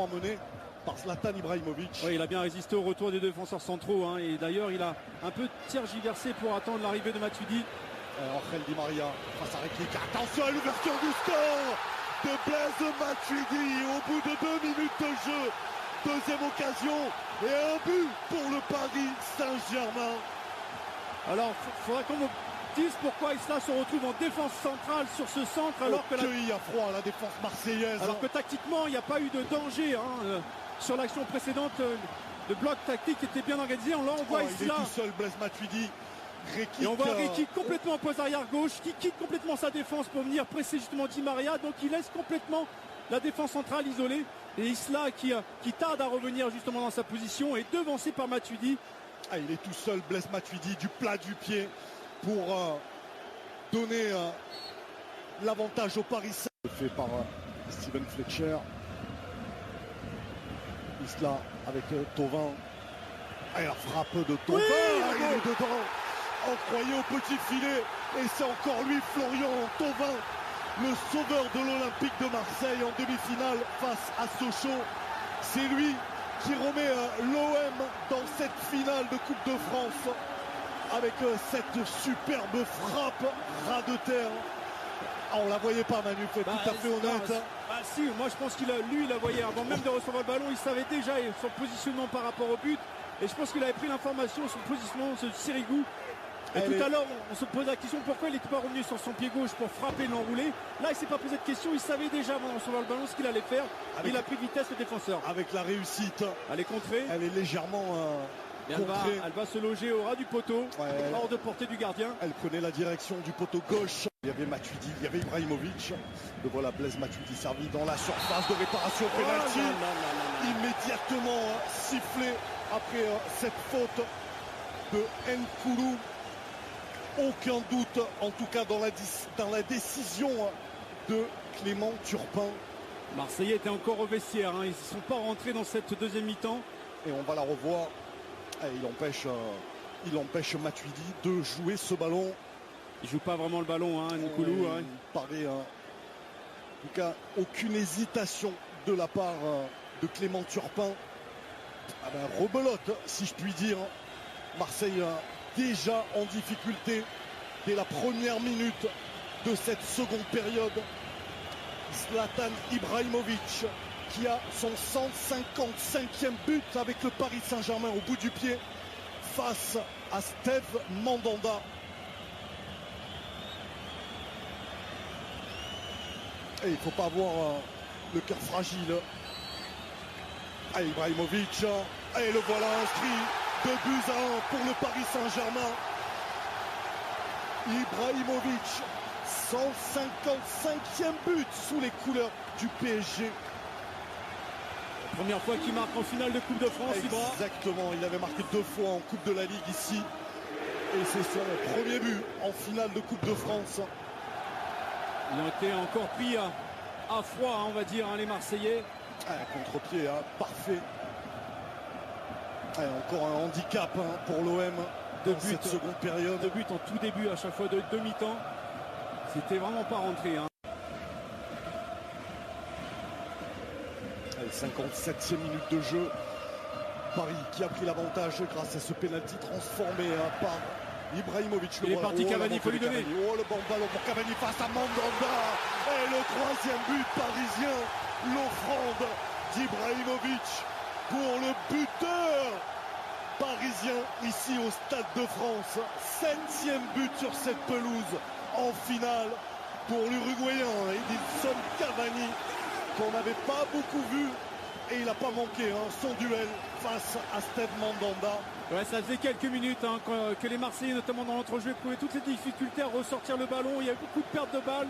Amené par Zlatan Ibrahimovic. Oui, il a bien résisté au retour des défenseurs centraux, hein, et d'ailleurs il a un peu tergiversé pour attendre l'arrivée de Matuidi. Angel Di Maria face à Rekik. Attention à l'ouverture du score de Blaise Matuidi au bout de 2 minutes de jeu. Deuxième occasion et un but pour le Paris Saint-Germain. Alors il faudra qu'on me dise pourquoi Isla se retrouve en défense centrale sur ce centre alors que il y a froid à la défense marseillaise. Alors que tactiquement il n'y a pas eu de danger, hein, sur l'action précédente. Le bloc tactique était bien organisé. Là on voit Isla. Il est tout seul, Blaise Matuidi. Rekik, et on voit Rekik complètement en poste arrière gauche, qui quitte complètement sa défense pour venir presser justement Di Maria. Donc il laisse complètement la défense centrale isolée. Et Isla qui tarde à revenir justement dans sa position est devancé par Matuidi. Il est tout seul, Blaise Matuidi, du plat du pied pour donner l'avantage au Paris Saint-Germain. Fait par Steven Fletcher. Isla avec Thauvin. Et la frappe de Thauvin. Oui, il est dedans. On croyait au petit filet. Et c'est encore lui, Florian Thauvin, le sauveur de l'Olympique de Marseille en demi-finale face à Sochaux. C'est lui qui remet l'OM dans cette finale de Coupe de France avec cette superbe frappe ras de terre. On la voyait pas, Manu, faut être tout à fait honnête. Si, moi je pense qu'il la voyait avant même de recevoir le ballon. Il savait déjà son positionnement par rapport au but. Et je pense qu'il avait pris l'information, son positionnement, ce Sirigu. Et tout à l'heure, on se pose la question pourquoi il n'était pas revenu sur son pied gauche pour frapper l'enroulé. Là, il ne s'est pas posé de question. Il savait déjà avant de recevoir le ballon ce qu'il allait faire. Il a pris de vitesse le défenseur. Avec la réussite. Elle est contrée. Elle est légèrement contrée. Elle va se loger au ras du poteau, hors de portée du gardien. Elle prenait la direction du poteau gauche. Il y avait Matuidi, il y avait Ibrahimovic. Le voilà, Blaise Matuidi servi dans la surface de réparation penalty. Immédiatement sifflé après cette faute de Nkoulou. Aucun doute, en tout cas dans la décision de Clément Turpin. Marseillais était encore au vestiaire, hein. Ils ne sont pas rentrés dans cette deuxième mi-temps. Et on va la revoir. Il empêche Matuidi de jouer ce ballon. Il joue pas vraiment le ballon, hein, Nkoulou. Il paraît, en tout cas, aucune hésitation de la part de Clément Turpin. Rebelote, si je puis dire. Marseille déjà en difficulté dès la première minute de cette seconde période. Zlatan Ibrahimovic qui a son 155e but avec le Paris Saint-Germain au bout du pied face à Steve Mandanda. Et il ne faut pas avoir le cœur fragile. Ibrahimovic, et le voilà inscrit. 2 buts à 1 pour le Paris Saint-Germain. Ibrahimovic, 155e but sous les couleurs du PSG. La première fois qu'il marque en finale de Coupe de France. Exactement, il avait marqué 2 fois en Coupe de la Ligue ici. Et c'est son premier but en finale de Coupe de France. Ils ont été encore pris à froid, hein, on va dire, hein, les Marseillais. Contre-pied, parfait. Encore un handicap pour l'OM dans cette seconde période. 2 buts en tout début à chaque fois de demi-temps. C'était vraiment pas rentré. 57e minute de jeu. Paris qui a pris l'avantage grâce à ce pénalty transformé par Ibrahimovic. Il est parti Cavani, il faut lui donner. Le bon ballon pour Cavani face à Mandanda. Et le 3e but parisien. L'offrande d'Ibrahimovic pour le buteur parisien ici au Stade de France. 7e but sur cette pelouse en finale pour l'Uruguayen Edinson Cavani, qu'on n'avait pas beaucoup vu. Et il n'a pas manqué son duel face à Steve Mandanda. Ouais, ça faisait quelques minutes que les Marseillais, notamment dans l'entrejeu, éprouvaient toutes les difficultés à ressortir le ballon. Il y a eu beaucoup de pertes de balles.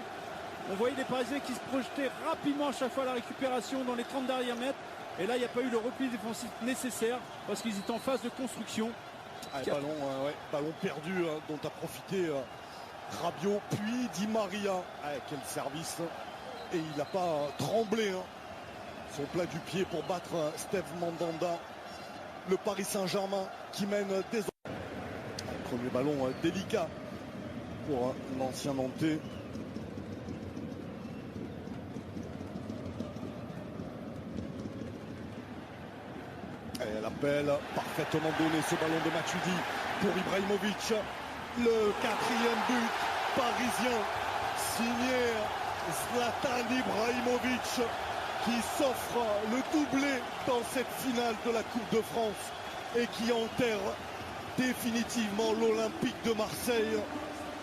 On voyait les Parisiens qui se projetaient rapidement à chaque fois à la récupération dans les 30 derniers mètres. Et là, il n'y a pas eu le repli défensif nécessaire parce qu'ils étaient en phase de construction. Ballon perdu dont a profité Rabiot, puis Di Maria. Quel service. Et il n'a pas tremblé. Son plat du pied pour battre Steve Mandanda. Le Paris Saint-Germain qui mène désormais. Premier ballon délicat pour l'ancien Nantais. Et l'appel parfaitement donné, ce ballon de Matuidi pour Ibrahimovic. Le 4e but parisien signé Zlatan Ibrahimovic qui s'offre le doublé dans cette finale de la Coupe de France et qui enterre définitivement l'Olympique de Marseille.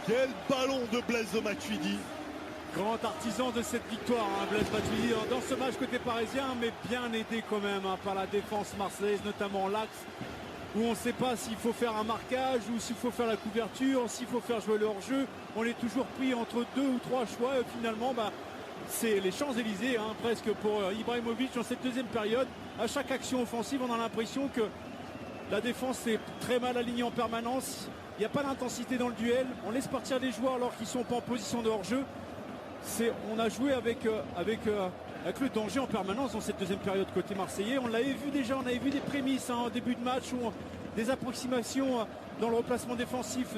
Quel ballon de Blaise Matuidi. Grand artisan de cette victoire, hein, Blaise Matuidi dans ce match côté parisien, mais bien aidé quand même hein, par la défense marseillaise, notamment l'axe où on ne sait pas s'il faut faire un marquage ou s'il faut faire la couverture, s'il faut faire jouer le hors-jeu. On est toujours pris entre 2 ou 3 choix et finalement c'est les Champs-Élysées hein, presque pour Ibrahimovic dans cette deuxième période. À chaque action offensive, on a l'impression que la défense est très mal alignée en permanence. Il n'y a pas d'intensité dans le duel. On laisse partir les joueurs alors qu'ils ne sont pas en position de hors-jeu. On a joué avec le danger en permanence dans cette deuxième période côté marseillais. On l'avait vu déjà, on avait vu des prémices en début de match, ou des approximations dans le replacement défensif,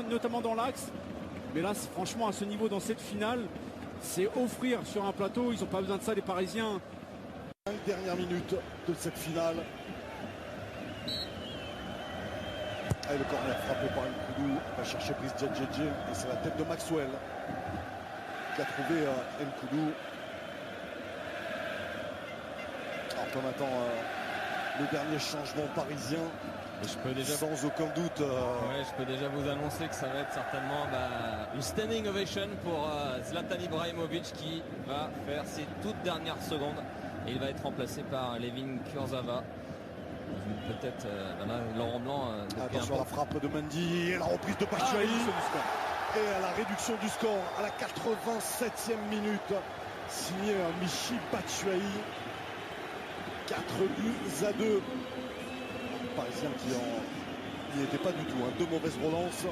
notamment dans l'axe. Mais là, franchement, à ce niveau, dans cette finale, c'est offrir sur un plateau. Ils n'ont pas besoin de ça, les Parisiens. 5 dernières minutes de cette finale. Et le corner frappé par Nkoudou. Va chercher Brice Djedjedje. Et c'est la tête de Maxwell qui a trouvé Nkoudou. Alors qu'on attend le dernier changement parisien. Et je peux déjà... sans aucun doute. Ouais, je peux déjà vous annoncer que ça va être certainement une standing ovation pour Zlatan Ibrahimovic qui va faire ses toutes dernières secondes. Et il va être remplacé par Layvin Kurzawa. Peut-être Laurent Blanc. Attention à la frappe de Mendy et la reprise de Batshuayi. Et à la réduction du score à la 87e minute. Signé Michy Batshuayi. 4-2. Les Parisiens qui n'y étaient pas du tout. Hein. 2 mauvaises relances.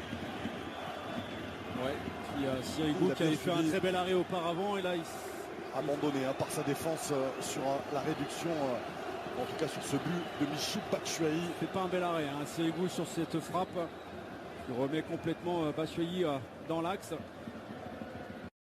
Ouais. Sirigu qui avait fait un très bel arrêt auparavant. Et là, il abandonné hein, par sa défense sur la réduction. En tout cas sur ce but de Michy Batshuayi. C'est pas un bel arrêt. Hein. Sirigu sur cette frappe. Il remet complètement Batshuayi dans l'axe.